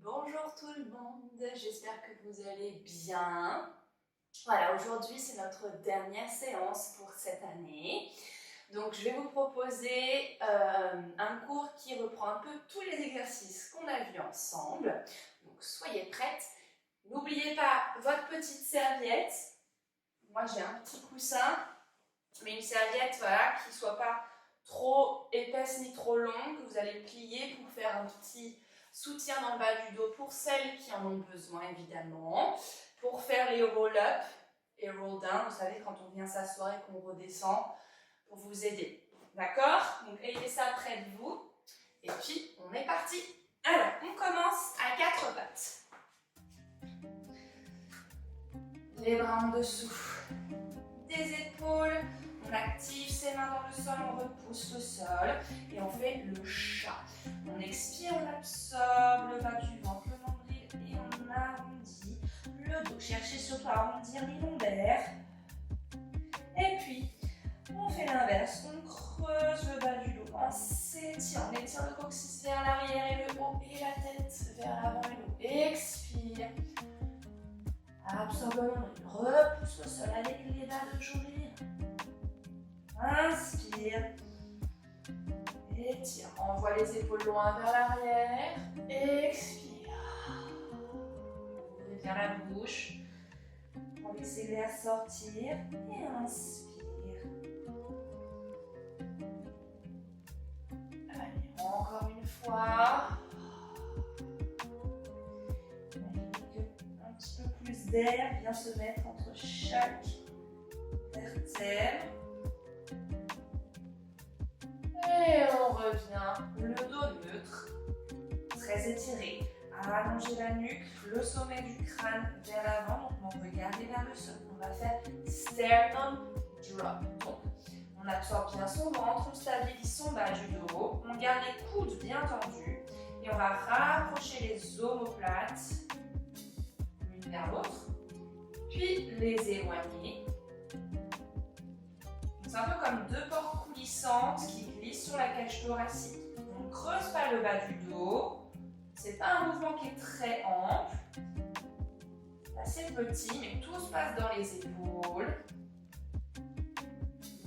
Bonjour tout le monde, j'espère que vous allez bien. Voilà, aujourd'hui c'est notre dernière séance pour cette année. Donc je vais vous proposer un cours qui reprend un peu tous les exercices qu'on a vus ensemble. Donc soyez prêtes. N'oubliez pas votre petite serviette. Moi j'ai un petit coussin, mais une serviette voilà, qui ne soit pas trop épaisse ni trop longue, que vous allez plier pour faire un petit soutien dans le bas du dos pour celles qui en ont besoin évidemment. Pour faire les roll-up et roll-down, vous savez quand on vient s'asseoir et qu'on redescend, pour vous aider. D'accord? Donc ayez ça près de vous. Et puis on est parti. Alors on commence à 4 pattes. Les bras en dessous des épaules. On active ses mains dans le sol, on repousse le sol et on fait le chat. On expire, on absorbe le bas du ventre, le nombril et on arrondit le dos. Cherchez surtout à arrondir les lombaires. Et puis, on fait l'inverse. On creuse le bas du dos en s'étirant. On étire le coccyx vers l'arrière et le haut et la tête vers l'avant et le haut. Expire. Absorbe le nombril. Repousse le sol avec les bas de jambe. Inspire. Étire. Envoie les épaules loin vers l'arrière. Expire. Ouvrez bien la bouche. On laisse l'air sortir. Et inspire. Allez, encore une fois. Imaginez qu'un petit peu plus d'air vient se mettre entre chaque vertèbre. Et on revient, le dos neutre, très étiré. Allongez la nuque, le sommet du crâne vers l'avant, donc on regarde vers le sol. On va faire sternum drop. Donc, on absorbe bien son ventre, on stabilise son bas du dos, on garde les coudes bien tendus et on va rapprocher les omoplates l'une vers l'autre, puis les éloigner. C'est un peu comme deux portes coulissantes qui glissent sur la cage thoracique. On ne creuse pas le bas du dos. C'est pas un mouvement qui est très ample. Assez petit, mais tout se passe dans les épaules. Le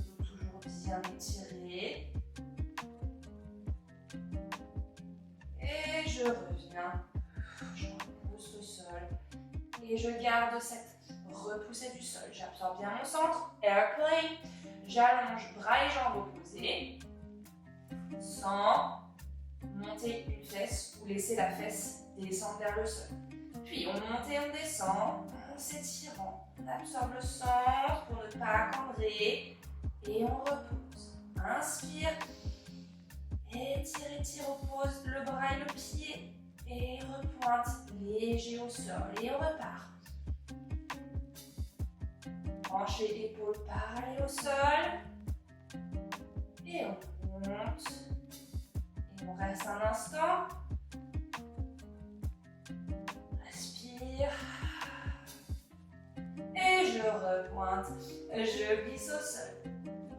dos toujours bien étiré. Et je reviens. Je repousse le sol. Et je garde cette repoussée du sol. J'absorbe bien mon centre. Airplane. J'allonge bras et jambes opposés sans monter une fesse ou laisser la fesse descendre vers le sol. Puis on monte et on descend en s'étirant. On absorbe le centre pour ne pas accambrer et on repose. Inspire, étire, étire, repose le bras et le pied et repointe léger au sol et on repart. Pencher épaules parallèles au sol. Et on monte. Et on reste un instant. Respire. Et je repointe. Je glisse au sol.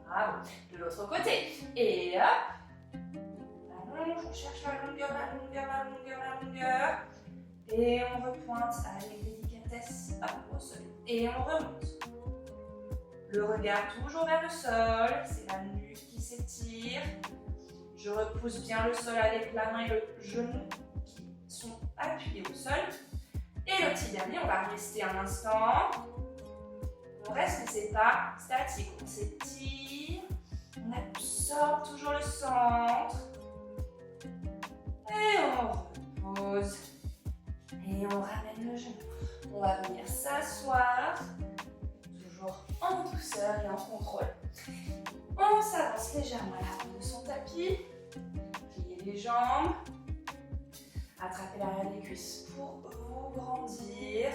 Bravo. De l'autre côté. Et hop. Allonge. On cherche la longueur, la longueur, la longueur, la longueur. Et on repointe avec délicatesse. Hop, au sol. Et on remonte. Le regard toujours vers le sol, c'est la nuque qui s'étire. Je repousse bien le sol avec la main et le genou qui sont appuyés au sol. Et le petit dernier, on va rester un instant. On reste, mais c'est pas statique. On s'étire, on absorbe toujours le centre. Et on repose. Et on ramène le genou. On va venir s'asseoir. En douceur et en contrôle. On s'avance légèrement à l'avant de son tapis. Pliez les jambes. Attrapez l'arrière des cuisses pour vous grandir.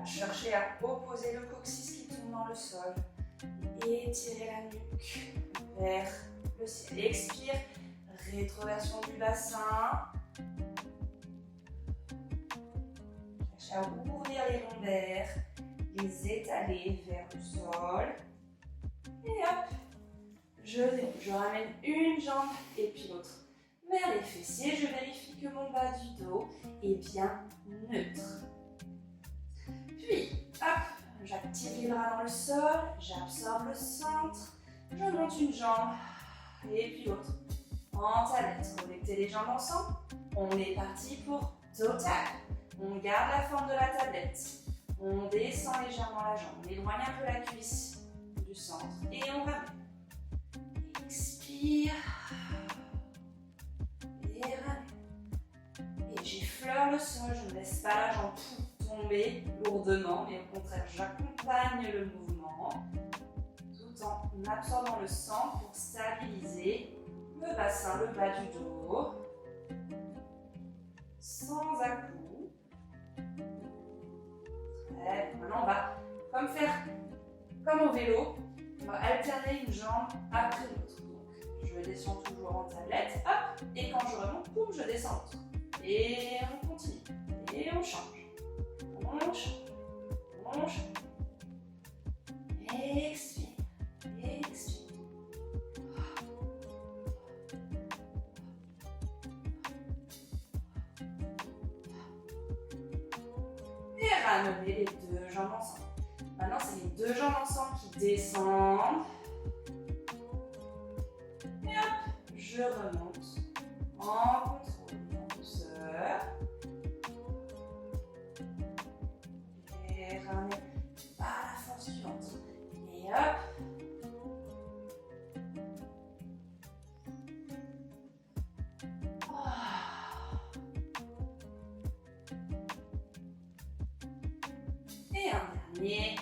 Cherchez à opposer le coccyx qui tombe dans le sol. Étirez la nuque vers le ciel. Expire. Rétroversion du bassin. Cherchez à ouvrir les lombaires. Les étaler vers le sol. Et hop, je ramène une jambe et puis l'autre vers les fessiers. Je vérifie que mon bas du dos est bien neutre. Puis, hop, j'active les bras dans le sol, j'absorbe le centre, je monte une jambe et puis l'autre. En tablette, connectez les jambes ensemble. On est parti pour toe tap. On garde la forme de la tablette. On descend légèrement la jambe. On éloigne un peu la cuisse du centre et on ramène. Expire. Et ramène. Et j'effleure le sol. Je ne laisse pas la jambe tomber lourdement, mais au contraire, j'accompagne le mouvement tout en absorbant le centre pour stabiliser le bassin, le bas du dos, sans à-coups. Très bien. Maintenant, on va comme au vélo, on va alterner une jambe après l'autre. Donc, je descends toujours en tablette, hop, et quand je remonte, boum, je descends l'autre. Et on continue. Et on change. On change. On change. Expire. Expire. Et ramener les deux jambes ensemble. Maintenant, c'est les deux jambes ensemble qui descendent. Et hop, je remonte en contrôle, en douceur. Et ramener par la force suivante. Et hop. Et un dernier.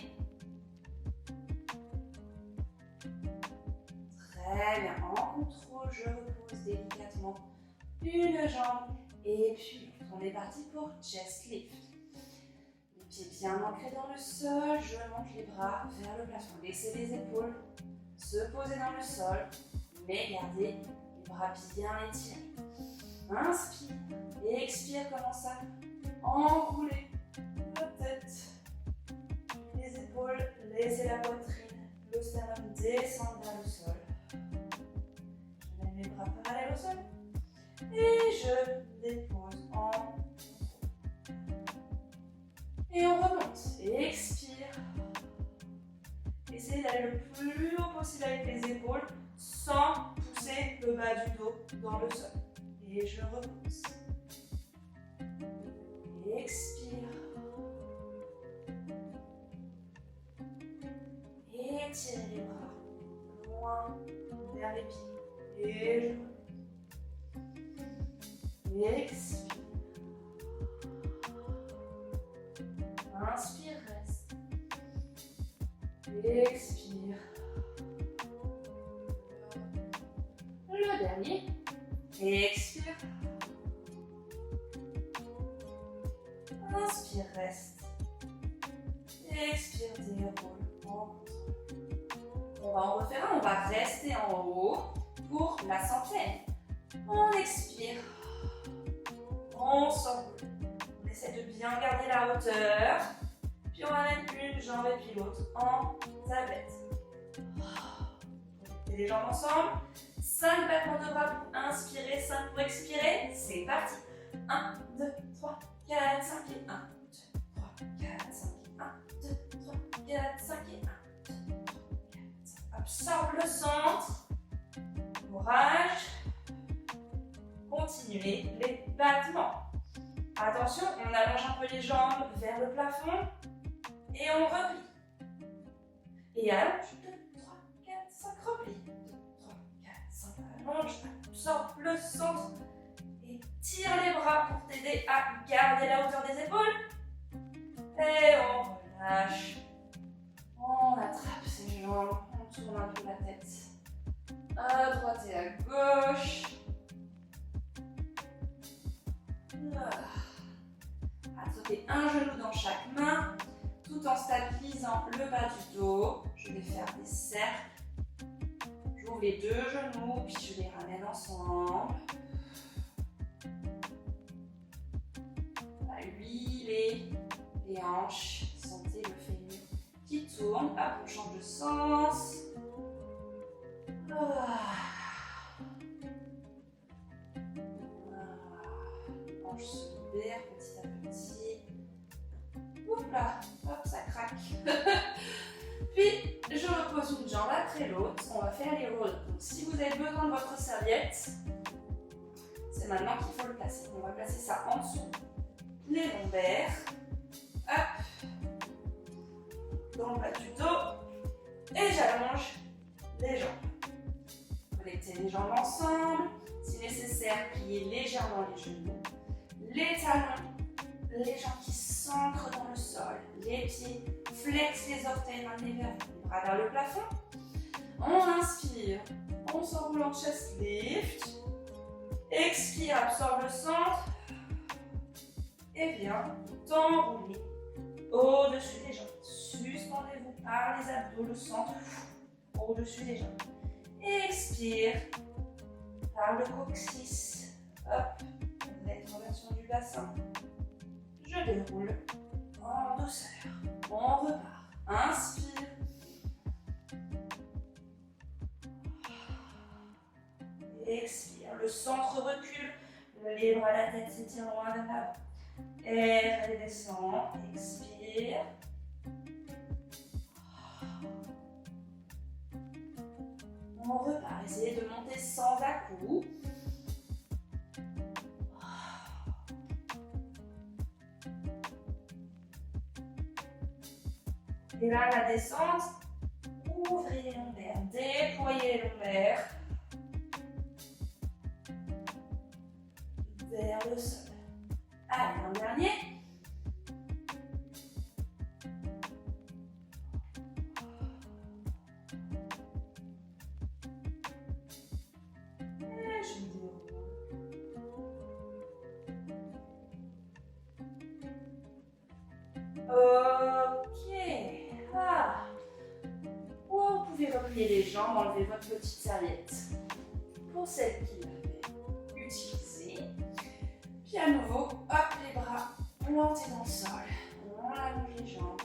Très bien. En contrôle, je repose délicatement une jambe et puis on est parti pour chest lift. Les pieds bien ancrés dans le sol, je monte les bras vers le plafond. Laissez les épaules se poser dans le sol, mais gardez les bras bien étirés. Inspire et expire, commence à enrouler la tête. Les épaules, laissez la poitrine, le sternum descendre vers le sol. Je mets mes bras parallèles au sol et je dépose en contrôle. Et on remonte. Expire. Essayez d'aller le plus haut possible avec les épaules sans pousser le bas du dos dans le sol. Et je repose. Expire. Étirez les bras loin vers les pieds. Et je repose. Expire. Inspire, reste. Expire. Le dernier. Expire. Inspire, reste. Expire, déroule. On va en refaire un. On va rester en haut pour la centaine. On expire. On s'envole. On essaie de bien garder la hauteur. Puis on ramène une jambe et puis l'autre en tablette. Et les jambes ensemble. 5 battements de bras pour inspirer, 5 pour expirer. C'est parti. 1, 2, 3, 4, 5 et 1, 2, 3, 4, 5 et 1, 2, 3, 4, 5 et 1, 2, 3, 4, 5. Absorbe le centre. Courage. Continuez les battements. Attention, on allonge un peu les jambes vers le plafond et on replie. Et allonge, 2, 3, 4, 5, replie. 2, 3, 4, 5, allonge, absorbe le centre et tire les bras pour t'aider à garder la hauteur des épaules. Et on relâche. On attrape ses jambes, on tourne un peu la tête à droite et à gauche. Attrapez un genou dans chaque main, tout en stabilisant le bas du dos. Je vais faire des cercles. J'ouvre les deux genoux, puis je les ramène ensemble. On va huiler les hanches. Sentez le fémur qui tourne. Hop, on change de sens. lombaires petit à petit. Oups là, hop, ça craque. Puis, je repose une jambe après l'autre. On va faire les rolls. Donc, si vous avez besoin de votre serviette, c'est maintenant qu'il faut le placer. On va placer ça en dessous. Les lombaires. Hop. Dans le bas du dos. Et j'allonge les jambes. Connectez les jambes ensemble. Si nécessaire, pliez légèrement les genoux. Les talons. Les jambes qui s'ancrent dans le sol. Les pieds. Flex les orteils, ramenez vers vous. Les bras vers le plafond. On inspire. On s'enroule en chest lift. Expire, absorbe le centre. Et viens t'enrouler au-dessus des jambes. Suspendez-vous par les abdos, le centre au-dessus des jambes. Expire par le coccyx. Hop, rétroversion du bassin. Je déroule en douceur. On repart. Inspire. Expire. Le centre recule. Les bras, la tête s'étire loin vers l'avant. Et redescend. Expire. On repart. Essayez de monter sans à-coups. Et là, la descente. Ouvrez les lombaires. Déployez les lombaires. Vers le sol. Allez, un dernier. Et je déroule. Ok. Ah. Vous pouvez replier les jambes, enlever votre petite serviette. Pour celles qui l'avaient utilisée. Puis à nouveau, hop, les bras plantés dans le sol. On allonge les jambes.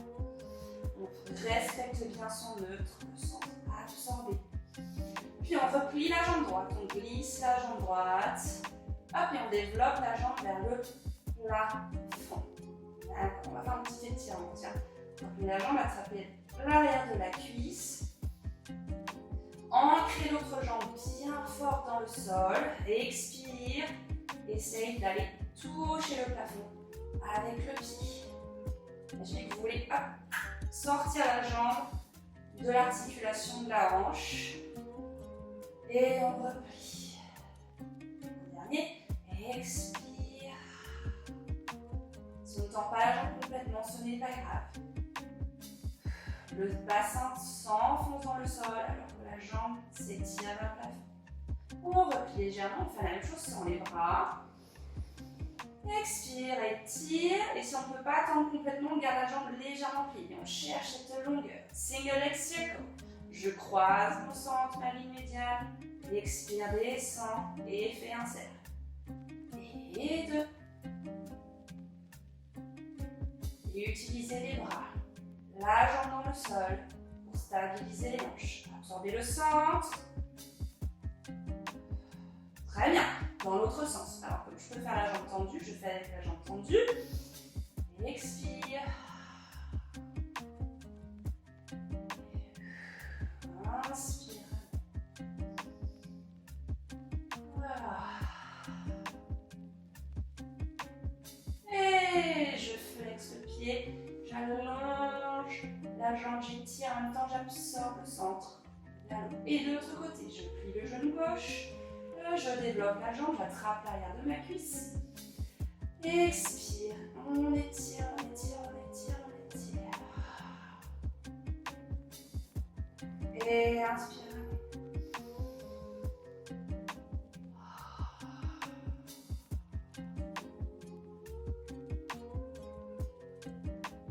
On respecte bien son neutre, le centre absorbé. Puis on replie la jambe droite. On glisse la jambe droite. Hop, et on développe la jambe vers le plafond. D'accord, on va faire un petit étirement. Tiens, on replie la jambe, attraper l'arrière de la cuisse. Ancrez l'autre jambe bien fort dans le sol. Expire. Essaye d'aller toucher le plafond avec le pied. Imaginez que vous voulez sortir la jambe de l'articulation de la hanche. Et on replie. Un dernier. Expire. Si on ne tend pas la jambe complètement, ce n'est pas grave. Le bassin s'enfonce dans le sol alors que la jambe s'étire vers le plafond. On replie légèrement, on fait la même chose sur les bras. Expire, étire. Et si on ne peut pas tendre complètement, on garde la jambe légèrement pliée. On cherche cette longueur. Single leg circle. Je croise mon centre, ma ligne médiane. Expire, descend et fais un cercle. Et deux. Et utilisez les bras. La jambe dans le sol pour stabiliser les hanches. Absorbez le centre. Très bien. Dans l'autre sens. Alors, comme je peux faire la jambe tendue, je fais avec la jambe tendue. Et expire. Inspire. Voilà. Et je flexe le pied. J'allonge la jambe, j'étire, en même temps j'absorbe le centre. Et de l'autre côté, je plie le genou gauche, je développe la jambe, j'attrape l'arrière de ma cuisse. Expire, on étire, on étire, on étire, on étire. Et inspire.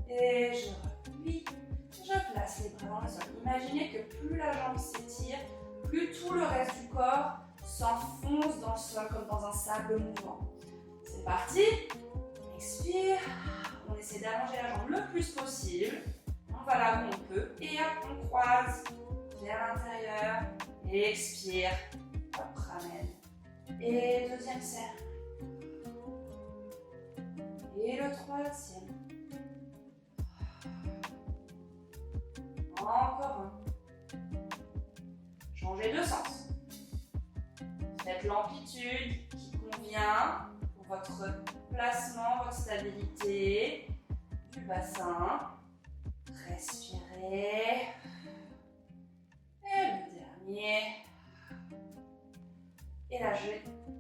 Et je replie, je place les bras dans le sol. Imaginez que plus la jambe s'étire, plus tout le reste du corps s'enfonce dans le sol comme dans un sable mouvant. C'est parti. Expire. On essaie d'allonger la jambe le plus possible. On va là où on peut. Et hop, on croise vers l'intérieur. Expire. Hop, ramène. Et deuxième cercle. Et le troisième. Encore un. Changez de sens. Faites l'amplitude qui convient pour votre placement, votre stabilité du bassin. Respirez. Et le dernier. Et là, je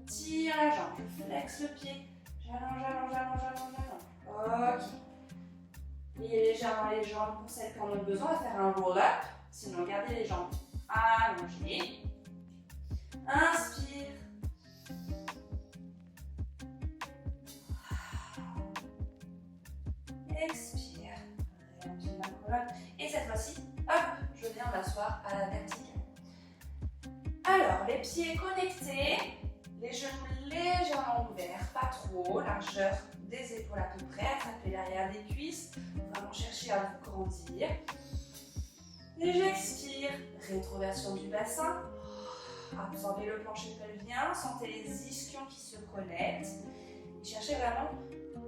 tire la jambe, je flexe le pied. J'allonge, j'allonge, j'allonge, j'allonge, j'allonge. Ok. Pliez légèrement les jambes pour celles qui en ont besoin. On va faire un roll-up. Sinon, gardez les jambes allongées. Inspire. Expire. Réempile la colonne. Et cette fois-ci, hop, je viens m'asseoir à la verticale. Alors, les pieds connectés, les genoux légèrement ouverts, pas trop, largeur des épaules à peu près, attrapez l'arrière des cuisses, vraiment chercher à vous grandir. Et j'expire, rétroversion du bassin, absorbez le plancher pelvien, sentez les ischions qui se connectent, et cherchez vraiment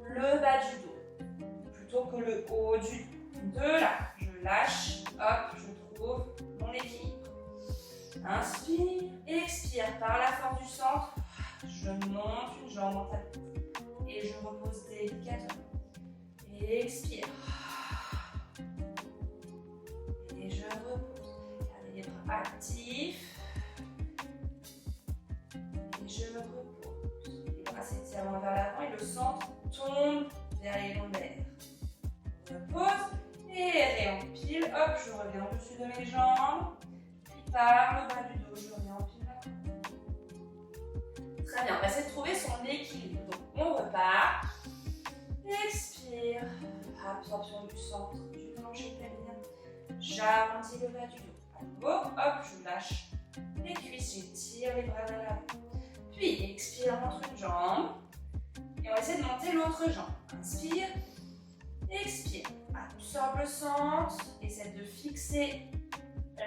le bas du dos, plutôt que le haut du dos. De là, je lâche, hop, je trouve mon équilibre. Inspire, expire par la force du centre, je monte une jambe en tapis et je repose délicatement. Et expire. Et je repose. Gardez les bras actifs. Et je repose. Les bras s'étirent vers l'avant et le centre tombe vers les lombaires. Repose et réempile. Hop, je reviens au-dessus de mes jambes. Par le bas du dos, je réempile la colonne. Très bien, on va essayer de trouver son équilibre. Donc, on repart. Expire. Absorption du centre du plancher pelvien. J'arrondis le bas du dos. À nouveau, hop, je lâche les cuisses, j'étire les bras vers l'avant. Puis, expire, on monte une jambe. Et on va essayer de monter l'autre jambe. Inspire. Expire. Absorbe le centre. Essaie de fixer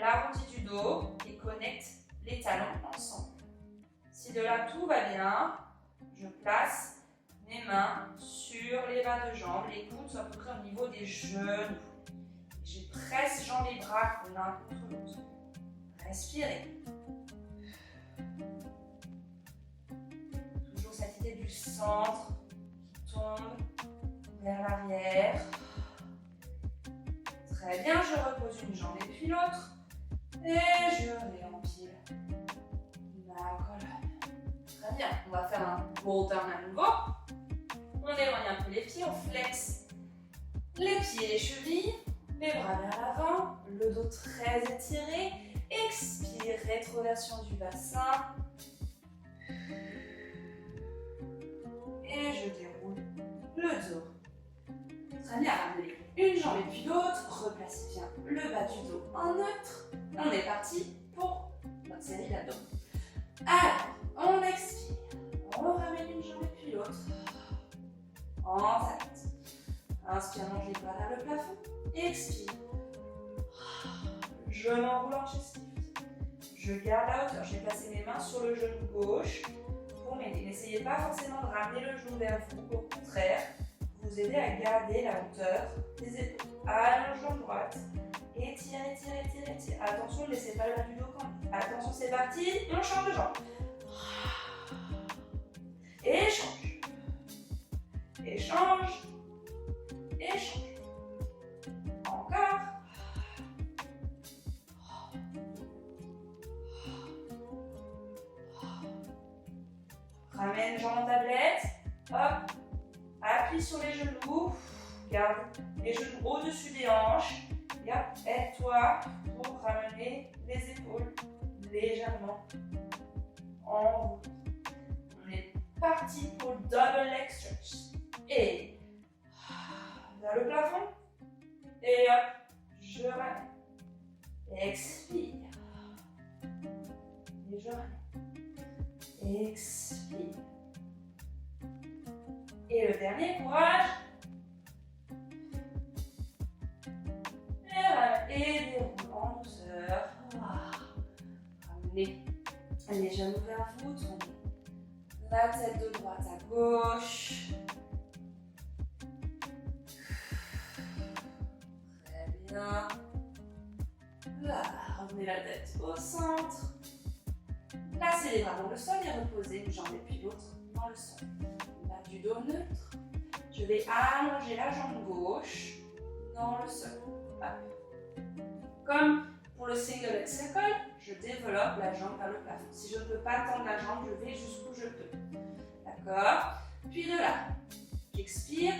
l'arrondi du dos et connecte les talons ensemble. Si de là tout va bien, je place mes mains sur les bas de jambes, les coudes sont à peu près au niveau des genoux. Je presse jambes et bras l'un contre l'autre. Respirez. Toujours cette idée du centre qui tombe vers l'arrière. Très bien, je repose une jambe et puis l'autre. Et je réempile la colonne. Très bien, on va faire un roll down à nouveau. On éloigne un peu les pieds, on flexe les pieds et les chevilles, les bras vers l'avant, le dos très étiré. Expire, rétroversion du bassin. Et je déroule le dos. Très bien, ramenez une jambe et puis l'autre. Replacez bien le bas du dos en neutre. On est parti pour notre série d'abdos. Alors, on expire. On ramène une jambe et puis l'autre. En tête. Inspire, mange les bras vers le plafond. Expire. Je m'enroule en chest lift. Je garde la hauteur. J'ai placé mes mains sur le genou gauche pour m'aider. N'essayez pas forcément de ramener le genou vers vous. Au contraire, vous aider à garder la hauteur des épaules. Allonge jambe droite. Étire, étire, étire, étire. Attention, ne laissez pas le bas du dos quand même. Attention, c'est parti. On change de jambe. Échange. Échange. Échange. Encore. Ramène jambe en tablette. Hop. Appuie sur les genoux. Garde les genoux au-dessus des hanches. Et hop, aide-toi pour ramener les épaules légèrement en haut. On est parti pour le double leg stretch. Et vers le plafond. Et hop, je ramène. Expire. Et je ramène. Expire. Et le dernier, courage. Et déroule en douceur. Ramenez les genoux vers vous, tournez la tête de droite à gauche. Bien. Là, revenez la tête au centre. Placez les bras dans le sol et reposez une jambe et puis l'autre dans le sol. Bas du dos neutre. Je vais allonger la jambe gauche dans le sol. Hop. Comme pour le single leg circle, je développe la jambe vers le plafond. Si je ne peux pas tendre la jambe, je vais jusqu'où je peux. D'accord? Puis de là, j'expire.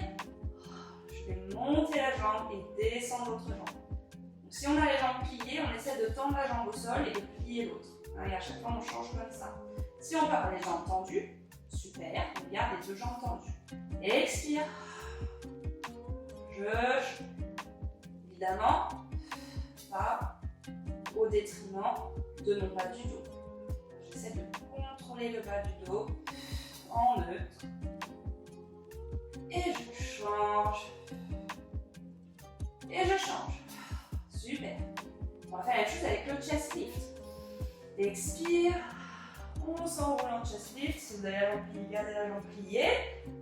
Je vais monter la jambe et descendre l'autre jambe. Donc, si on a les jambes pliées, on essaie de tendre la jambe au sol et de plier l'autre. Et à chaque fois, on change comme ça. Si on part les jambes tendues, super, on garde les deux jambes tendues. Expire. Évidemment, pas au détriment de mon bas du dos. J'essaie de contrôler le bas du dos en neutre. Et je change. Et je change. Super. On va faire la même chose avec le chest lift. Expire. On s'enroule en chest lift. Si vous avez la jambe pliée, gardez la jambe pliée.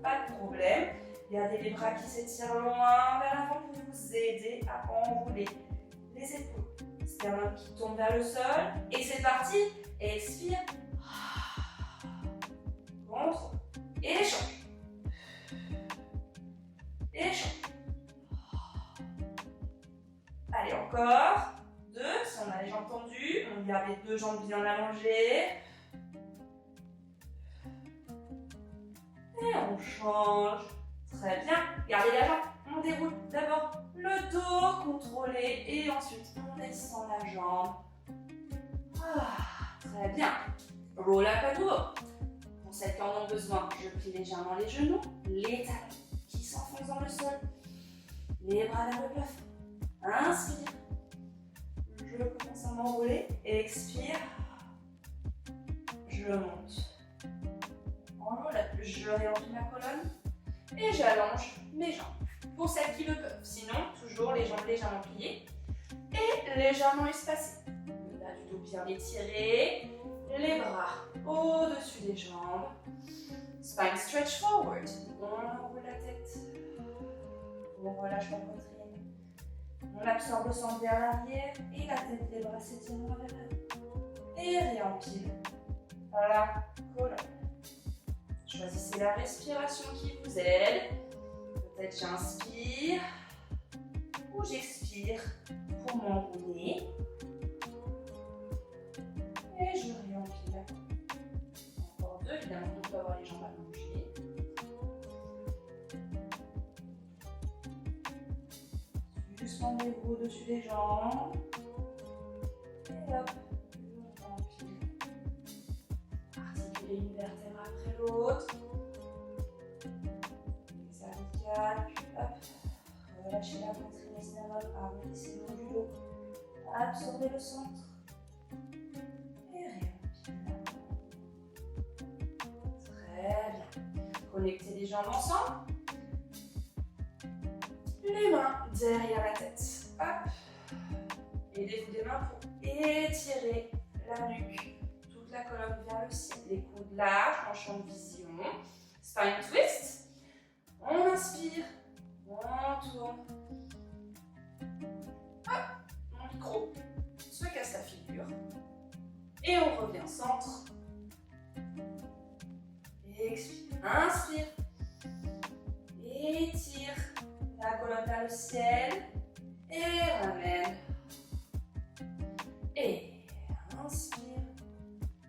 Pas de problème. Gardez les bras qui s'étirent loin vers l'avant pour vous aider à enrouler les épaules. Sternum qui tombe vers le sol. Et c'est parti. Expire. Contrôle. Et échange. Et échange. Allez, encore. 2. Si on a les jambes tendues, on garde les deux jambes bien allongées. Et on change. Très bien. Gardez la jambe. On déroule d'abord le dos contrôlé et ensuite on descend la jambe. Très bien. Roll up à nouveau. Pour celles qui en ont besoin, je plie légèrement les genoux, les talons qui s'enfoncent dans le sol, les bras vers le plafond. Inspire. Je commence à m'enrouler. Expire. Je monte. En roll up, je réemplis ma colonne et j'allonge mes jambes. Pour celles qui le peuvent. Sinon, toujours les jambes légèrement pliées et légèrement espacées. Le bas du dos bien étiré. Les bras au-dessus des jambes. Spine stretch forward. On enroule la tête. On relâche la poitrine. On absorbe le sang vers l'arrière et la tête des bras s'étirent vers l'avant. Et réempile la colonne. Choisissez la respiration qui vous aide. Peut-être j'inspire ou j'expire pour m'enrouler. Et je réempile. Encore 2, évidemment, on peut avoir les jambes allongées. Suspendez-vous au-dessus des jambes. Et hop, je réempile. Articulez une vertèbre après l'autre. Les cervicales, puis hop. Relâchez la poitrine et sternum, arrondissez le long du dos. Absorbez le centre. Connectez les jambes ensemble. Les mains derrière la tête. Hop. Aidez-vous des mains pour étirer la nuque. Toute la colonne vers le ciel. Les coudes larges en champ de vision. Spine twist. On inspire. On tourne. Hop. Mon micro se casse la figure. Et on revient au centre. Expire. Inspire. Étire la colonne vers le ciel. Et ramène. Et inspire.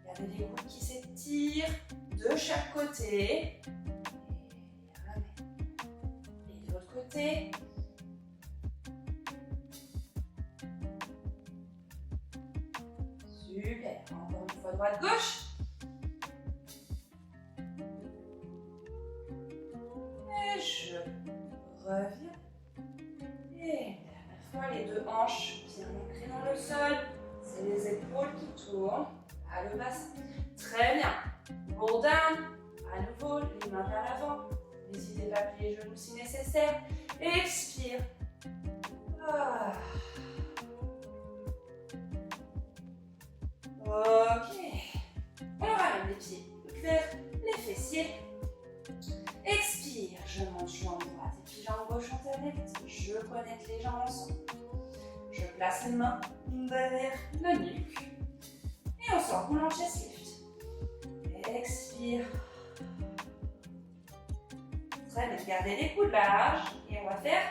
Gardez les coudes qui s'étirent de chaque côté. Et ramène. Et de l'autre côté. Super. Encore une fois, droite-gauche. Je reviens. Et dernière fois, les deux hanches bien ancrées dans le sol. C'est les épaules qui tournent. À le bassin. Très bien. Roll down. À nouveau, les mains vers l'avant. N'hésitez pas à plier les genoux si nécessaire. Expire. Ok. On ramène les pieds vers les fessiers. Expire, je monte jambe droite et puis jambe gauche alternée. Je connecte les jambes ensemble. Je place les mains derrière la nuque. Et on s'enroule en chest lift. Expire. Très bien, gardez les coudes larges. Et on va faire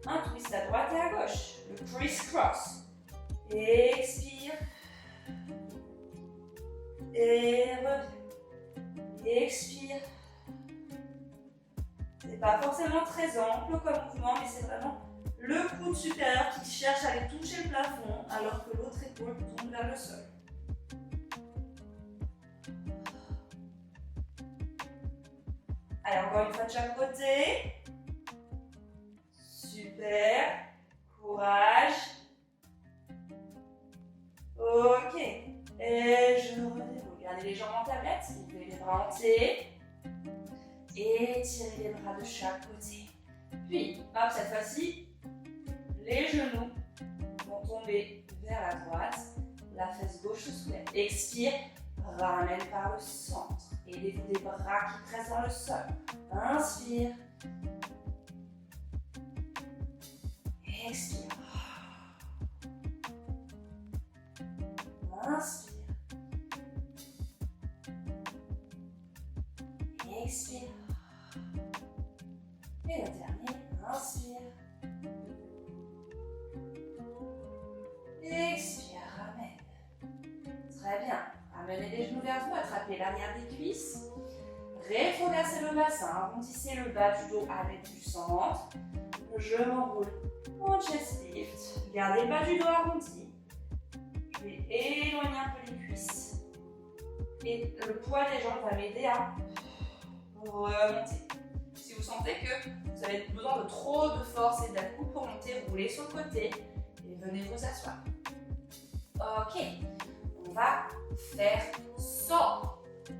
un twist à droite et à gauche. Le criss-cross. Expire. Et reviens. Expire. C'est pas forcément très ample comme mouvement, mais c'est vraiment le coude supérieur qui cherche à aller toucher le plafond alors que l'autre épaule tombe vers le sol. Allez, encore une fois de chaque côté. Super. Courage. Ok. Et je redéroule. Gardez les jambes en tablette. Vous pouvez les bras entiers. Et tirez les bras de chaque côté. Puis, hop, cette fois-ci, les genoux vont tomber vers la droite. La fesse gauche se soulève. Expire. Ramène par le centre. Aidez-vous des bras qui pressent dans le sol. Inspire. Expire. Inspire. Expire. Et le dernier, inspire. Expire, ramène. Très bien. Ramenez les genoux vers vous, attrapez l'arrière des cuisses. Rétrogressez le bassin, arrondissez le bas du dos à l'aide du centre. Je m'enroule en chest lift. Gardez le bas du dos arrondi. Je vais éloigner un peu les cuisses. Et le poids des jambes va m'aider à remonter. Si vous sentez que vous avez besoin de trop de force et d'un coup pour monter, roulez sur le côté et venez vous asseoir. Ok, on va faire ça.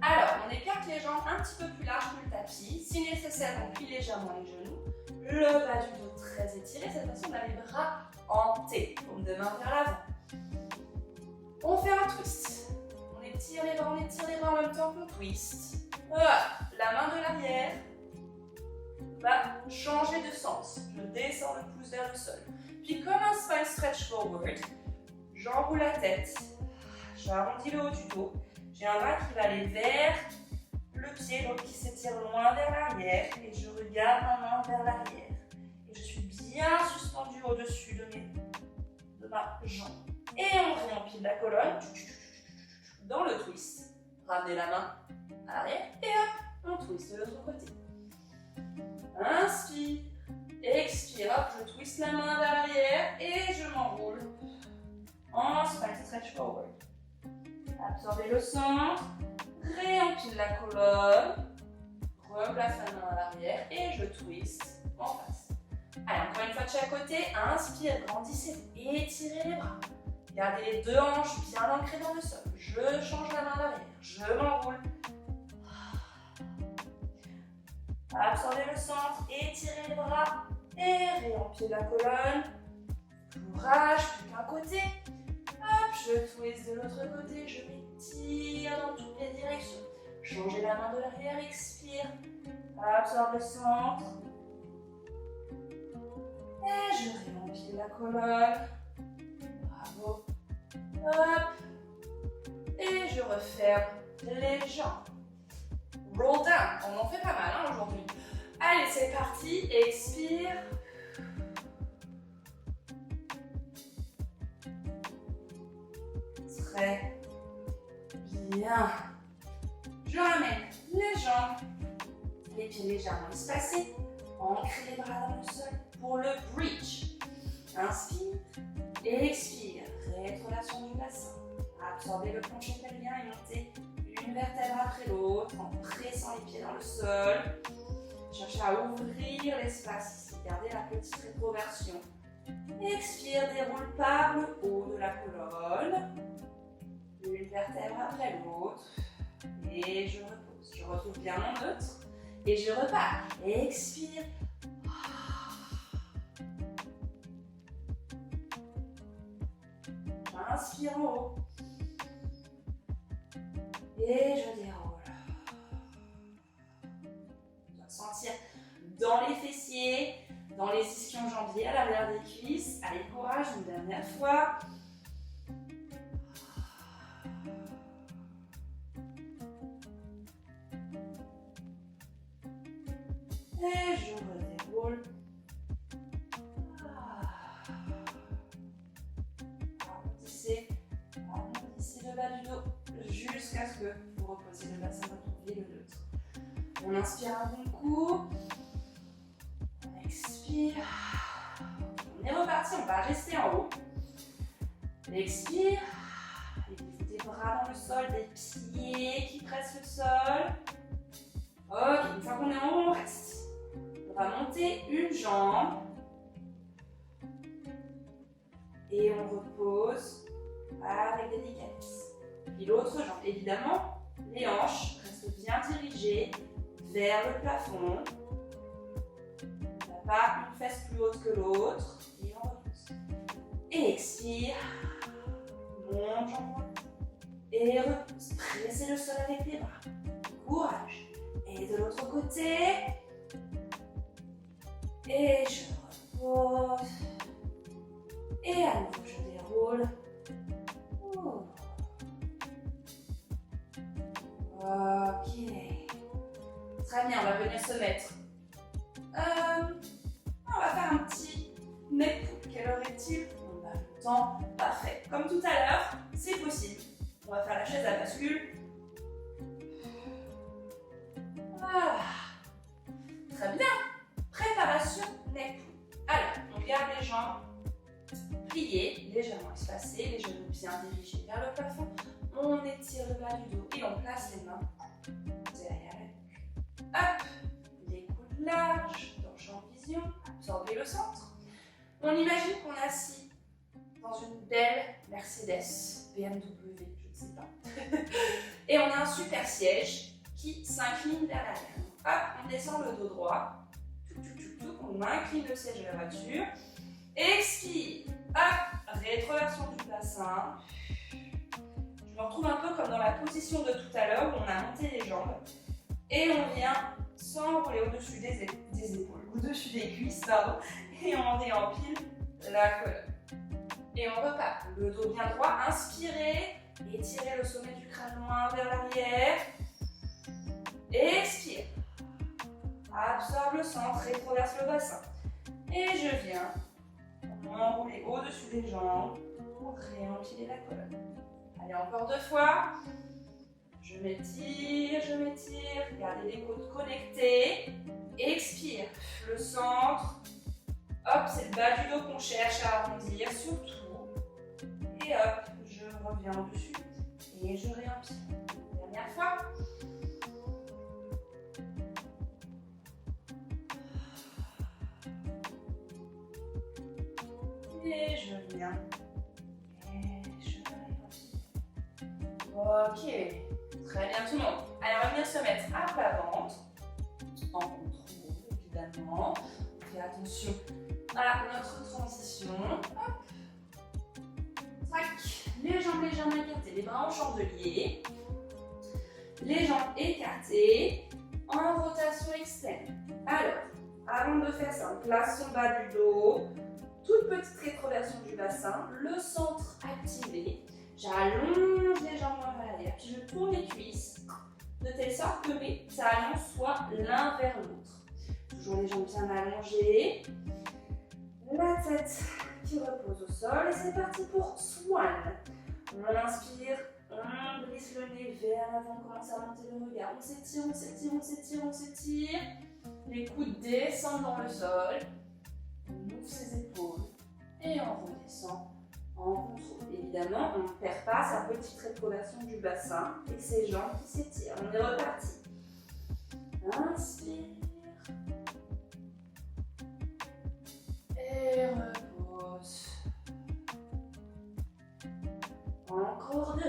Alors, on écarte les jambes un petit peu plus larges que le tapis. Si nécessaire, on plie légèrement les genoux. Le bas du dos très étiré. Cette fois-ci, on a les bras en T, comme de main vers l'avant. On fait un twist. On étire les bras en même temps qu'on twist. Voilà. La main de l'arrière va changer de sens. Je descends le pouce vers le sol. Puis comme un spine stretch forward, j'enroule la tête. J'arrondis le haut du dos. J'ai un bras qui va aller vers le pied, donc qui s'étire loin vers l'arrière. Et je regarde ma main vers l'arrière. Et je suis bien suspendue au-dessus de ma jambe. Et on réempile la colonne dans le twist. Ramenez la main à l'arrière et hop, on twist de l'autre côté. Inspire, expire, hop, je twist la main vers l'arrière et je m'enroule en spine stretch forward. Absorbez le centre, réempile la colonne, replace la main à l'arrière et je twist en face. Allez, encore une fois de chaque côté, inspire, grandissez, étirez les bras. Gardez les deux hanches bien ancrées dans le sol. Je change la main à l'arrière, je m'enroule. Absorbez le centre, étirez les bras et réempilez la colonne. Courage, plus qu'un côté. Hop, je twist de l'autre côté, je m'étire dans toutes les directions. Changez la main de l'arrière, expire. Absorbe le centre. Et je réempile la colonne. Bravo. Hop. Et je referme les jambes. Roll down. On en fait pas mal hein, aujourd'hui. Allez, c'est parti. Expire. Très bien. Je ramène les jambes, les pieds légèrement espacés. Ancrez les bras dans le sol pour le bridge. Inspire, expire. Rétronation du bassin. Absorbez le plancher pelvien et montez une vertèbre après l'autre en pressant les pieds dans le sol. Cherchez à ouvrir l'espace ici. Gardez la petite rétroversion. Expire, déroule par le haut de la colonne. Une vertèbre après l'autre. Et je repose. Je retrouve bien mon neutre. Et je repars. Expire. J'inspire en haut. Et je déroule. On doit sentir dans les fessiers dans les ischio-jambiers, à l'arrière des cuisses. Allez, courage, une dernière fois. Et je redéroule. Arrondissez le bas du dos jusqu'à ce que vous reposiez le bassin retrouviez le neutre. On inspire un bon coup. On expire. On est reparti, on va rester en haut. Expire. Des bras dans le sol, des pieds qui pressent le sol. Ok, une fois qu'on est en haut, on reste. On va monter une jambe. Et on repose avec délicatesse. Puis l'autre jambe, évidemment, les hanches restent bien dirigées vers le plafond. On n'a pas une fesse plus haute que l'autre. Et on repose. Et expire. Monte jambe. Et repose. Pressez le sol avec les bras. Courage. Et de l'autre côté. Et je repose. Et à nouveau, je déroule. Ok. Très bien, on va venir se mettre. On va faire un petit neck pull. Quelle heure est-il? On a le temps. Parfait. Comme tout à l'heure, c'est possible. On va faire la chaise à bascule. Voilà. Très bien. Préparation neck pull. Alors, on garde les jambes pliées, légèrement espacées, les genoux bien dirigés vers le plafond. On étire le bas du dos et on place les mains derrière la nuque. Hop, les coudes larges, dans le champ de vision, absorbez le centre. On imagine qu'on est assis dans une belle Mercedes, BMW, je ne sais pas. Et on a un super siège qui s'incline vers l'arrière. Hop, on descend le dos droit. On incline le siège de la voiture. Expire. Hop, rétroversion du bassin. Je me retrouve un peu comme dans la position de tout à l'heure où on a monté les jambes. Et on vient s'enrouler au-dessus des épaules, au-dessus des cuisses, pardon. Et on réempile la colonne. Et on repart. Le dos bien droit. Inspirez. Étirez le sommet du crâne loin vers l'arrière. Expire. Absorbe le centre, rétroverse le bassin. Et je viens m'enrouler au-dessus des jambes pour réempiler la colonne. Allez, encore 2 fois. Je m'étire, je m'étire. Gardez les côtes connectées. Expire. Le centre. Hop, c'est le bas du dos qu'on cherche à arrondir, surtout. Et hop, je reviens au-dessus. Et je réempile. Dernière fois. Et je viens. Et je réempile. Ok. Très bien tout le monde. Allez, on va venir se mettre à plat ventre. En contrôle, évidemment. On fait attention à notre transition. Hop. Tac. Les jambes légèrement écartées, les bras en chandelier. Les jambes écartées en rotation externe. Alors, avant de faire ça, on place son bas du dos. Toute petite rétroversion du bassin, le centre activé. J'allonge les jambes vers l'arrière, puis je tourne les cuisses de telle sorte que mes talons soient l'un vers l'autre. Toujours les jambes bien allongées. La tête qui repose au sol. Et c'est parti pour Swan. On inspire, on glisse le nez vers l'avant, on commence à monter le regard. On s'étire, on s'étire, on s'étire, on s'étire. Les coudes descendent dans le sol. On ouvre ses épaules et on redescend en contrôle. Évidemment, on ne perd pas sa petite rétroversion du bassin et ses jambes qui s'étirent. On est reparti. Inspire. Et repose. Encore 2.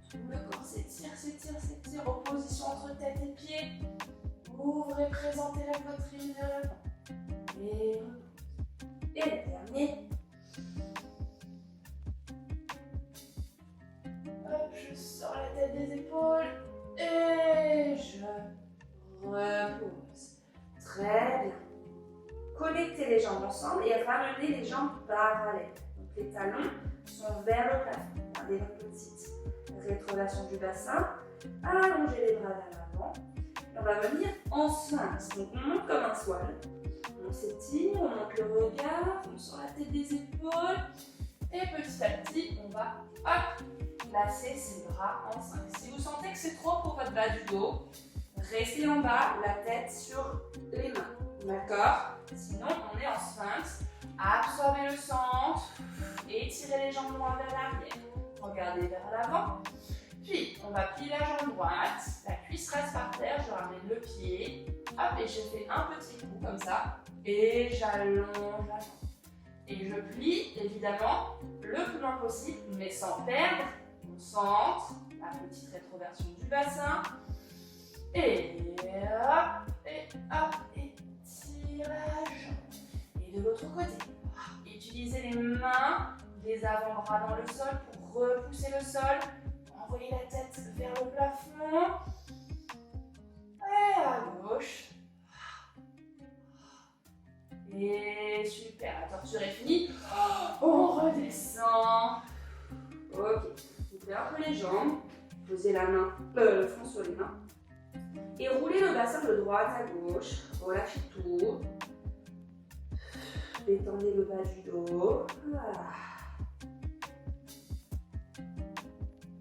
Tout le corps s'étire, s'étire, s'étire. Opposition entre tête et pied. Ouvrez, présentez la poitrine vers l'avant. Et repose. Et le dernier. Hop, je sors la tête des épaules. Et je repose. Très bien. connecter les jambes ensemble et ramener les jambes parallèles. Donc les talons sont vers le plafond. Gardez votre petite rétrovation du bassin. Allongez les bras vers l'avant. On va venir en sphinx. Donc on monte comme un swan. On s'étire, on monte le regard, on sort la tête des épaules. Et petit à petit, on va placer ses bras en sphinx. Si vous sentez que c'est trop pour votre bas du dos, restez en bas, la tête sur les mains. D'accord? Sinon, on est en sphinx. Absorbez le centre. Étirez les jambes droites vers l'arrière. Regardez vers l'avant. Puis, on va plier la jambe droite. La cuisse reste par terre. Je ramène le pied. Hop, et je fais un petit coup comme ça. Et j'allonge la jambe. Et je plie, évidemment, le plus loin possible, mais sans perdre mon centre. La petite rétroversion du bassin. Et hop, étirage. Et de l'autre côté, utilisez les mains, les avant-bras dans le sol pour repousser le sol. Envoyez la tête vers le plafond. Et à gauche. Et super, la torture est finie. On redescend. Ok, ouvrez un peu les jambes. Posez la main, le front sur les mains. Et roulez le bassin de droite à gauche. Relâchez tout. Détendez le bas du dos.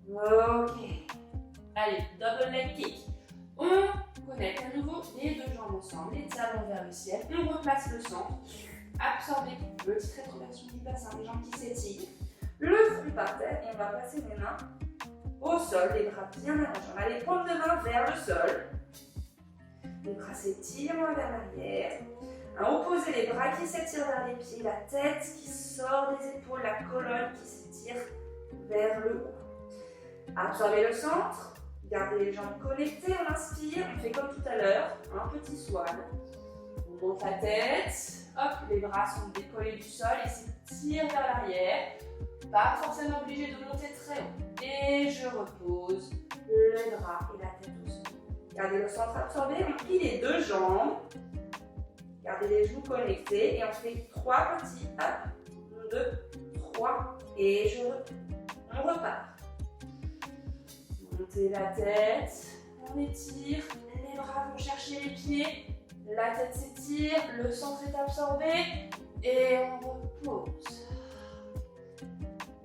Ok. Allez, double leg kick. On connecte à nouveau les deux jambes ensemble, les talons vers le ciel. On replace le centre. Absorbez petite rétroversion du bassin, les jambes qui s'étirent. Le front par terre et on va placer les mains au sol, les bras bien allongés. On va les paumes de main vers le sol. Les bras s'étirent vers l'arrière. Opposez les bras qui s'étirent vers les pieds, la tête qui sort des épaules, la colonne qui s'étire vers le haut. Absorbez le centre. Gardez les jambes connectées, on inspire, on fait comme tout à l'heure, un petit swan. On monte la tête, hop, les bras sont décollés du sol et s'étirent vers l'arrière. Pas forcément obligé de monter très haut. Et je repose le bras et la tête au sol. Gardez le centre absorbé, on plie les deux jambes. Gardez les genoux connectés et on fait 3 petits, hop, 1, 2, 3 et je repose. On repart. Montez la tête, on étire, les bras vont chercher les pieds, la tête s'étire, le centre est absorbé et on repose.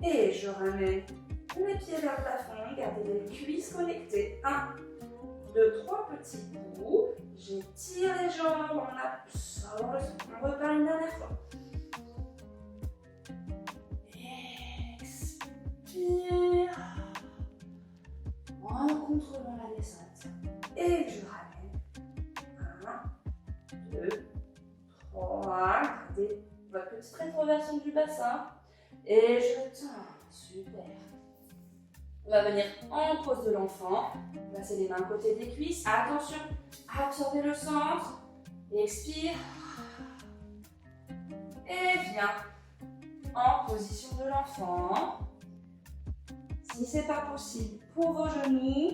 Et je ramène les pieds vers le plafond, gardez les cuisses connectées. 1, 2, 3 petits coups. J'étire les jambes, on absorbe le centre. On repart une dernière fois. Expire. En contrôlant la descente. Et je ramène. 1, 2, 3. Gardez votre petite rétroversion du bassin. Et je tends. Super. On va venir en pose de l'enfant. Placer les mains à côté des cuisses. Attention, absorbez le centre. Expire. Et viens en position de l'enfant. Si ce n'est pas possible pour vos genoux,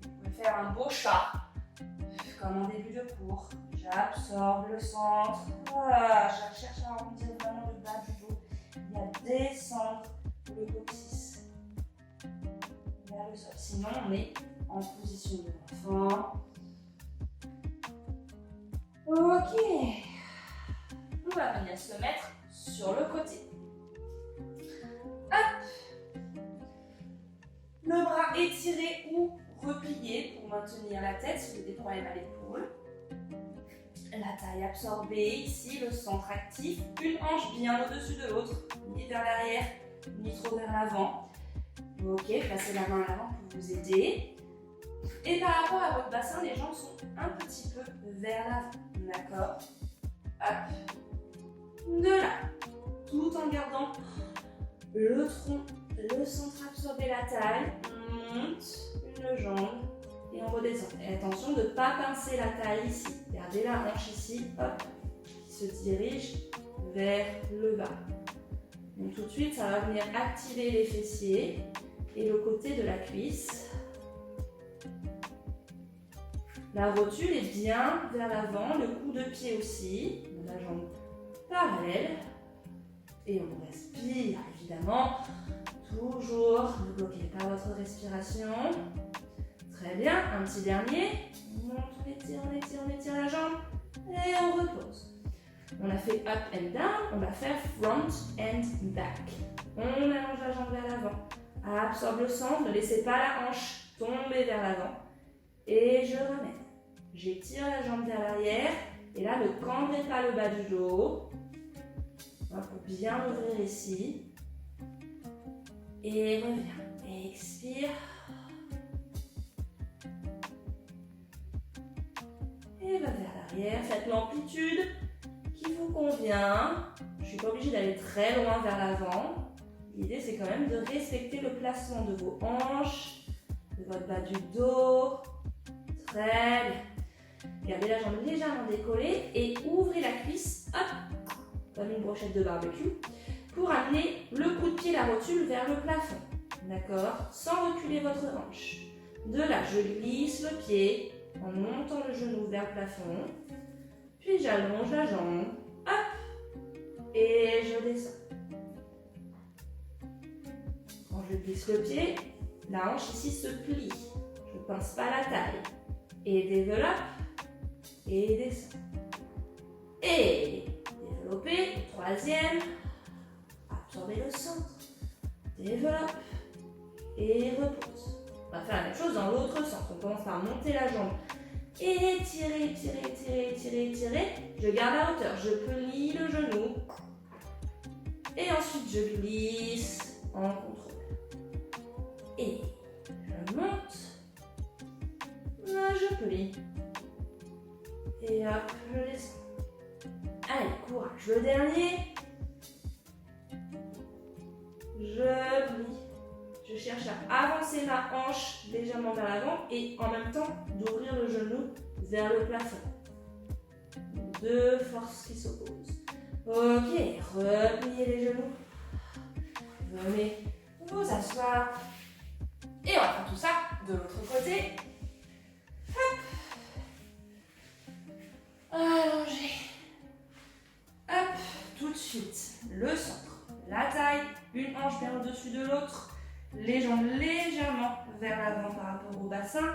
vous pouvez faire un beau chat, comme en début de cours. J'absorbe le centre. Voilà, je cherche à arrondir vraiment le bas du dos. Il y a descendre le coccyx vers le sol. Sinon, on est en position de l'enfant. Ok. On va venir se mettre sur le côté. Hop. Le bras étiré ou replié pour maintenir la tête si vous avez des problèmes à l'épaule. La taille absorbée, ici le centre actif, une hanche bien au-dessus de l'autre, ni vers l'arrière, ni trop vers l'avant. Ok, placez la main à l'avant pour vous aider. Et par rapport à votre bassin, les jambes sont un petit peu vers l'avant, d'accord? Hop, de là, tout en gardant le tronc, le centre absorbé, la taille, on monte une jambe et on redescend. Et attention de ne pas pincer la taille ici. Gardez la hanche ici, hop, qui se dirige vers le bas. Donc tout de suite, ça va venir activer les fessiers et le côté de la cuisse. La rotule est bien vers l'avant, le coup de pied aussi, la jambe parallèle. Et on respire, évidemment. Toujours ne bloquez pas votre respiration. Très bien, un petit dernier. On monte, on étire la jambe et on repose. On a fait up and down, on va faire front and back. On allonge la jambe vers l'avant. Absorbe le centre, ne laissez pas la hanche tomber vers l'avant. Et je ramène. J'étire la jambe vers l'arrière. Et là, ne cambrez pas le bas du dos. Pour bien ouvrir ici. Et reviens. Expire. Et va vers l'arrière. Faites l'amplitude qui vous convient. Je ne suis pas obligée d'aller très loin vers l'avant. L'idée, c'est quand même de respecter le placement de vos hanches, de votre bas du dos. Très bien. Gardez la jambe légèrement décollée et ouvrez la cuisse, hop, comme une brochette de barbecue, pour amener le coup de pied, la rotule vers le plafond. D'accord? Sans reculer votre hanche. De là, je glisse le pied en montant le genou vers le plafond. Puis j'allonge la jambe, hop, et je descends. Quand je glisse le pied, la hanche ici se plie. Je ne pince pas la taille. Et développe, et descend. Et développez, troisième. Absorbez le centre. Développe, et repose. On va faire la même chose dans l'autre sens. On commence par monter la jambe. Et tirer. Je garde la hauteur. Je plie le genou. Et ensuite, je glisse en contrôle. Et je monte. Je plie. Et hop, je descends. Allez, courage. Le dernier. Je plie. Je cherche à avancer ma hanche légèrement vers l'avant et en même temps d'ouvrir le genou vers le plafond. Deux forces qui s'opposent. Ok, repliez les genoux. Venez vous asseoir. Et on va faire tout ça de l'autre côté. Hop. Allongez. Hop, tout de suite. Le centre, la taille, une hanche bien au-dessus de l'autre. Les jambes légèrement vers l'avant par rapport au bassin.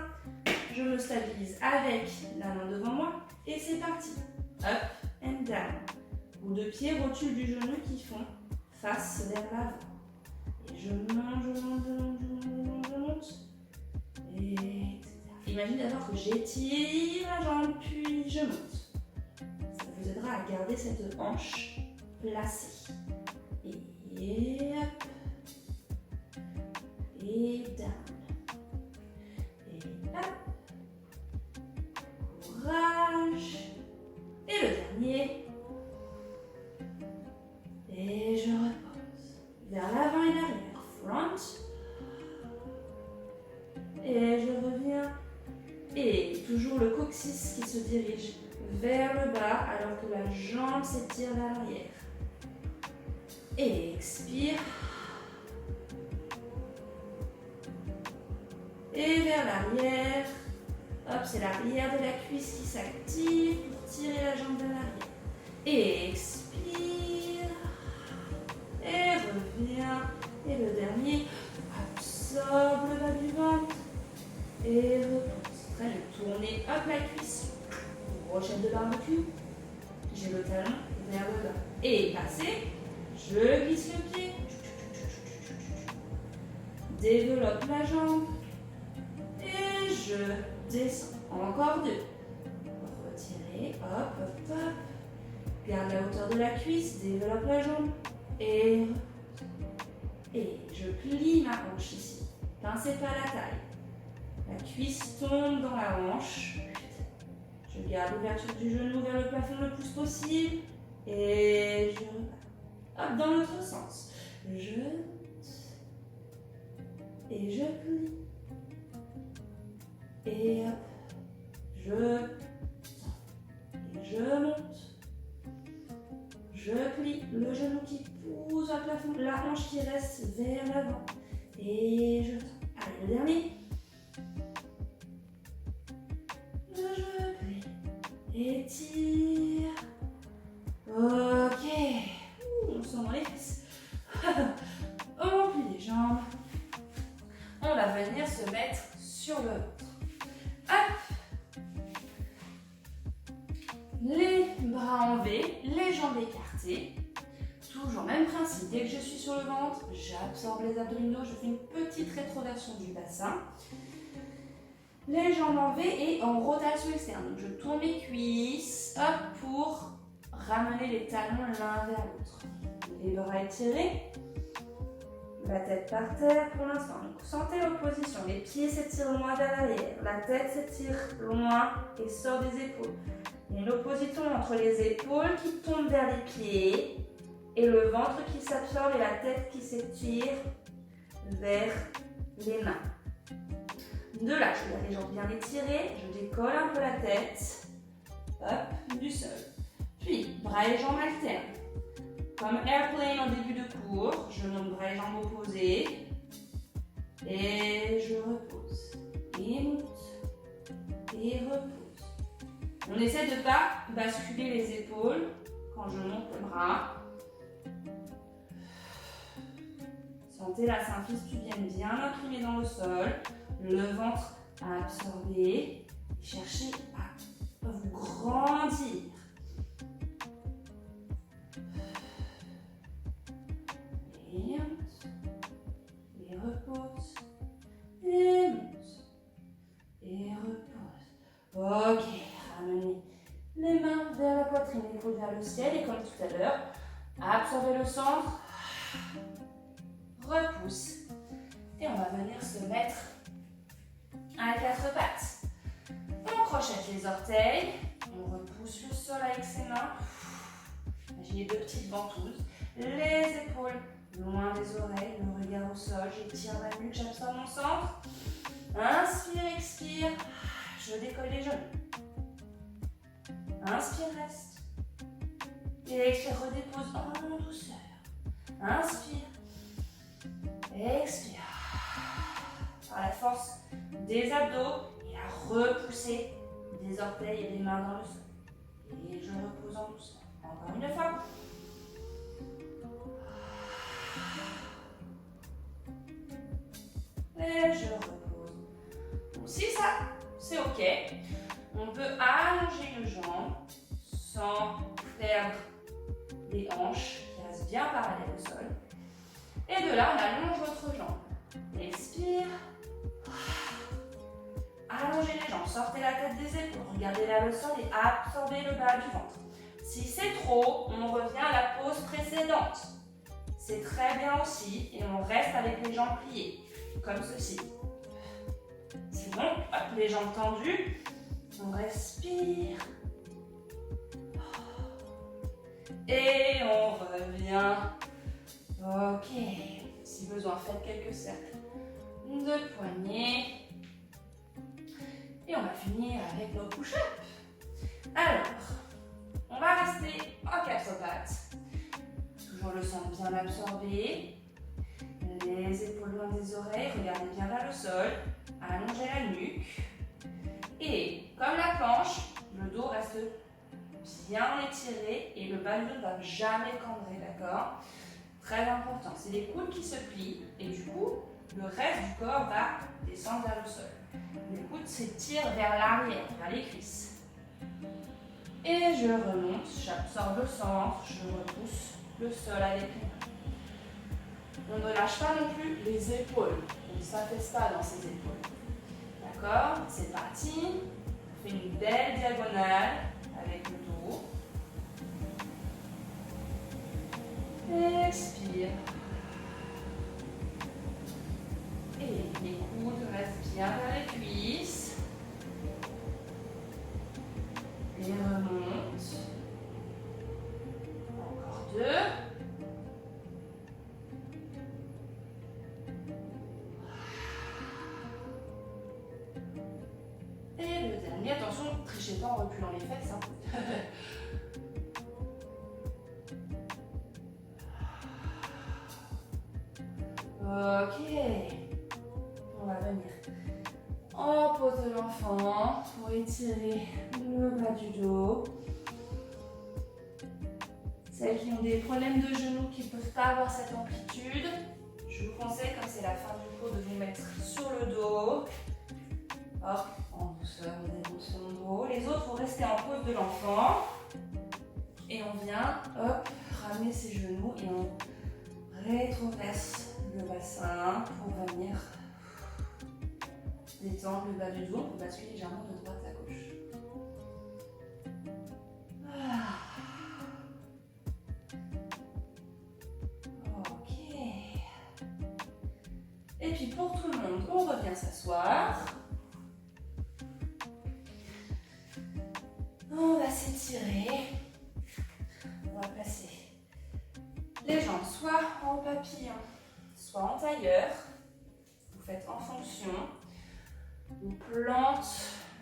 Je me stabilise avec la main devant moi. Et c'est parti. Up and down. Ou de pied, rotule du genou qui font face vers l'avant. Et je monte. Et etc. Imaginez d'abord que j'étire la jambe, puis je monte. Ça vous aidera à garder cette hanche placée. Et hop. Et down. Et hop. Courage. Et le dernier. Et je repose. Vers l'avant et l'arrière. Front. Et je reviens. Et toujours le coccyx qui se dirige vers le bas alors que la jambe s'étire vers l'arrière. Et expire. Et vers l'arrière. Hop, c'est l'arrière de la cuisse qui s'active pour tirer la jambe vers l'arrière. Et expire. Et reviens. Et le dernier, absorbe le bas du ventre. Et repose. Très bien. Tournez, hop, la cuisse. Brochette de barbecue. J'ai le talon vers le bas. Et passez. Je glisse le pied. Développe la jambe. Et je descends. Encore deux. Retirez. Hop, hop, hop. Garde la hauteur de la cuisse. Développe la jambe. Et je plie ma hanche ici. Pincez pas la taille. La cuisse tombe dans la hanche. Je garde l'ouverture du genou vers le plafond le plus possible. Et je repars. Hop, dans l'autre sens. Je monte. Et je plie. Et hop. Je monte. Je plie le genou qui pousse au plafond, la hanche qui reste vers l'avant. Et je tends. Allez, le dernier. Je étire. Ok. On sent dans les fesses. On plie les jambes. On va venir se mettre sur le ventre. Hop. Les bras en V, les jambes écartées. Toujours même principe, dès que je suis sur le ventre, j'absorbe les abdominaux, je fais une petite rétroversion du bassin. Les jambes en V et en rotation externe. Donc je tourne mes cuisses, hop, pour ramener les talons l'un vers l'autre. Les bras étirés, la tête par terre pour l'instant. Donc sentez l'opposition, les pieds s'étirent loin vers l'arrière, la tête s'étire loin et sort des épaules. Il y a une opposition entre les épaules qui tombent vers les pieds et le ventre qui s'absorbe et la tête qui s'étire vers les mains. De là, je garde les jambes bien étirées, je décolle un peu la tête, hop, du sol. Puis, bras et jambes alternent. Comme airplane en début de cours, je monte bras et jambes opposés. Et je repose. Et monte. Et repose. On essaie de ne pas basculer les épaules quand je monte le bras. Sentez la symphyse pubienne bien imprimée dans le sol. Le ventre à absorber. Cherchez à vous grandir. Et monte. Et repose. Et monte. Et repose. Ok, ramenez les mains vers la poitrine, épaules vers le ciel. Et comme tout à l'heure, absorbez le centre. Repousse. Et on va venir se mettre à quatre pattes. On crochette les orteils. On repousse le sol avec ses mains. Imaginez deux petites ventouses. Les épaules loin des oreilles, le regard au sol. J'étire ma nuque, j'absorbe mon centre. Inspire, expire. Je décolle les genoux. Inspire, reste. Et expire, redépose en douceur. Inspire. Expire. Par la force des abdos et à repousser des orteils et des mains dans le sol. Et je repose en douceur. Encore une fois. Et je repose. Donc si ça, c'est ok, on peut allonger une jambe sans perdre les hanches qui restent bien parallèles au sol. Et de là, on allonge votre jambe. Expire. Allongez les jambes, sortez la tête des épaules, regardez vers le sol et absorbez le bas du ventre. Si c'est trop, on revient à la pose précédente. C'est très bien aussi et on reste avec les jambes pliées, comme ceci. C'est bon, hop, les jambes tendues, on respire. Et on revient. Ok, si besoin, faites quelques cercles de poignets. Et on va finir avec nos push-ups. Alors, on va rester en quatre pattes. Toujours le centre bien absorbé. Les épaules loin des oreilles, regardez bien vers le sol. Allongez la nuque. Et comme la planche, le dos reste bien étiré et le bas du dos ne va jamais cambrer, d'accord? Très important, c'est les coudes qui se plient et du coup, le reste du corps va descendre vers le sol. Les coudes s'étirent vers l'arrière, vers les cuisses. Et je remonte, j'absorbe le centre, je repousse le sol avec les mains. On ne lâche pas non plus les épaules, on ne s'affaisse pas dans ses épaules. D'accord? C'est parti. On fait une belle diagonale avec le dos. Expire. Et les coudes restent bien vers les cuisses. Et remonte. Encore deux. Et le dernier, attention, trichez pas en reculant les fesses. Hein. Ok. On va venir en pose de l'enfant pour étirer le le bas du dos. Celles qui ont des problèmes de genoux, qui ne peuvent pas avoir cette amplitude, je vous conseille, comme c'est la fin du cours, de vous mettre sur le dos. Hop, en douceur, on déroule son dos. Les autres vont rester en pose de l'enfant. Et on vient, hop, ramener ses genoux et on rétroverse le bassin pour venir détendre le bas du dos. On peut basculer légèrement de droite à gauche. Ok. Et puis pour tout le monde, on revient s'asseoir. On va s'étirer. On va placer les jambes soit en papillon, soit en tailleur. Vous faites en fonction. On plante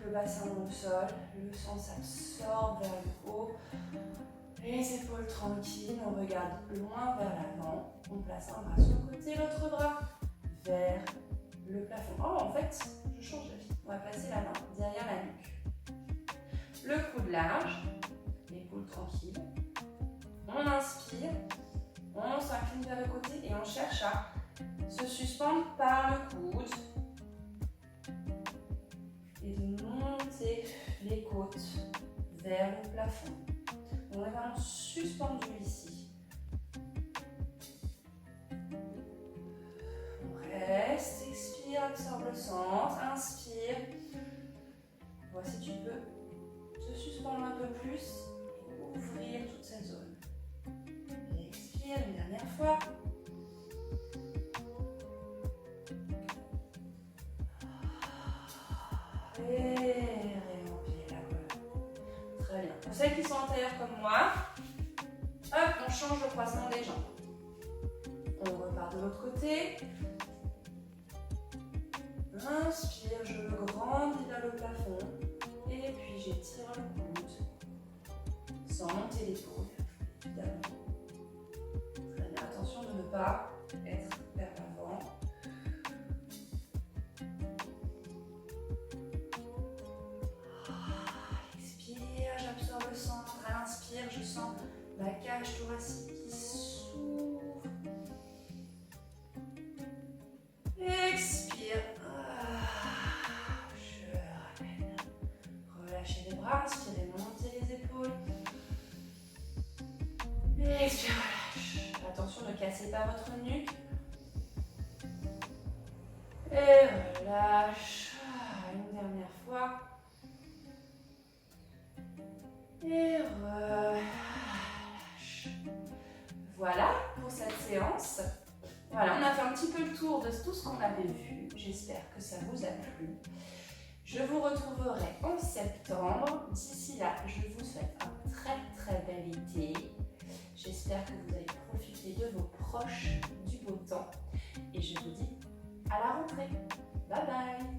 le bassin dans le sol. Le sang s'absorbe vers le haut. Les épaules tranquilles. On regarde loin vers l'avant. On place un bras sur le côté, l'autre bras vers le plafond. Oh, en fait, je change d'avis. On va placer la main derrière la nuque. Le coude large, l'épaule tranquille. On inspire, on s'incline vers le côté et on cherche à se suspendre par le coude et de monter les côtes vers le plafond. On est vraiment suspendu ici. On reste, expire, absorbe le centre, inspire. Voici, tu peux te suspendre un peu plus et ouvrir toute cette zone. Expire une dernière fois. Et réemplir la colonne. Très bien. Pour celles qui sont en tailleur comme moi, hop, on change le croisement des jambes. On repart de l'autre côté. Inspire, je grandis vers le plafond. Et puis j'étire le coude sans monter l'épaule, évidemment. Très bien, attention de ne pas être vers l'avant. Expire, j'absorbe le centre. À l'inspire, je sens la cage thoracique qui s'ouvre. Expire. Relâchez les bras, inspirez, montez les épaules. Expire, relâche. Attention, ne cassez pas votre nuque. Et relâche. Une dernière fois. Et relâche. Voilà pour cette séance. Voilà, on a fait un petit peu le tour de tout ce qu'on avait vu. J'espère que ça vous a plu. Je vous retrouverai en septembre. D'ici là, je vous souhaite un très bel été. J'espère que vous allez profiter de vos proches, du beau temps. Et je vous dis à la rentrée. Bye bye!